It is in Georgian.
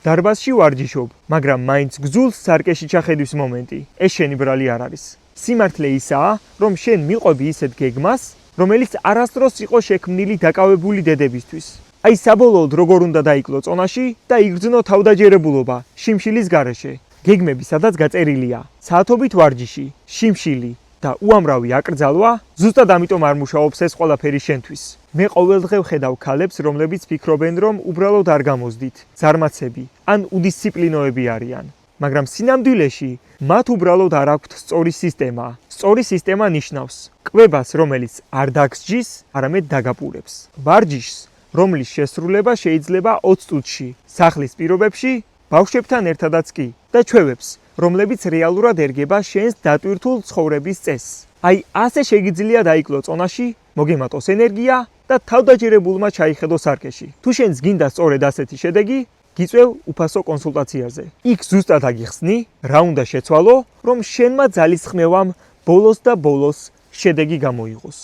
დარბაზში ვარჯიშობ, მაგრამ მაინც გძულს სარკეში ჩახედვის მომენტი. ეს შენი ბრალი არ არის. სიმართლე ისაა, რომ შენ მიყვები ისეთ გეგმას, რომელიც არასდროს იყო შექმნილი დაკავებული დედებისთვის. აი საბოლოოდ როგორ უნდა დაიკლო წონაში და იგრძნო თავდაჯერებულობა შიმშილის გარეშე. გეგმები სადაც გაწერილია: საათობით ვარჯიში, შიმშილი და უამრავი აკრძალვა, ზუსტად ამიტომ არ მუშაობს ეს ყველაფერი შენთვის. მე ყოველდღე ვხედავ ქალებს, რომლებიც ფიქრობენ, რომ უბრალოდ არ გამოსდით, ზარმაცები ან უდისციპლინოები არიან. მაგრამ სინამდვილეში მათ უბრალოდ არ აქვთ სწორი სისტემა. სწორი სისტემა ნიშნავს კვებას, რომელიც არ დაგსჯის, არამედ დაგაპურებს. ვარჯიშს, რომლის შესრულება შეიძლება 20 წუთში, სახლის პირობებში, ბავშვებთან ერთადაც კი და ჩვევებს, რომლებიც რეალურად ერგება შენს დატვირთულ ცხოვრების წესს. აი ასე შეგიძლია დაიკლო წონაში, მოგემატოს ენერგია და თავდაჯერებულმა ჩაიხედო სარკეში. თუ შენს გინდა სწორედ ასეთი შედეგი, გიწევ უფასო კონსულტაციაზე. იქ ზუსტად აგიხსნი, რა უნდა შეცვალო, რომ შენმა ძალისხმევამ ბოლოს და ბოლოს შედეგი გამოიღოს.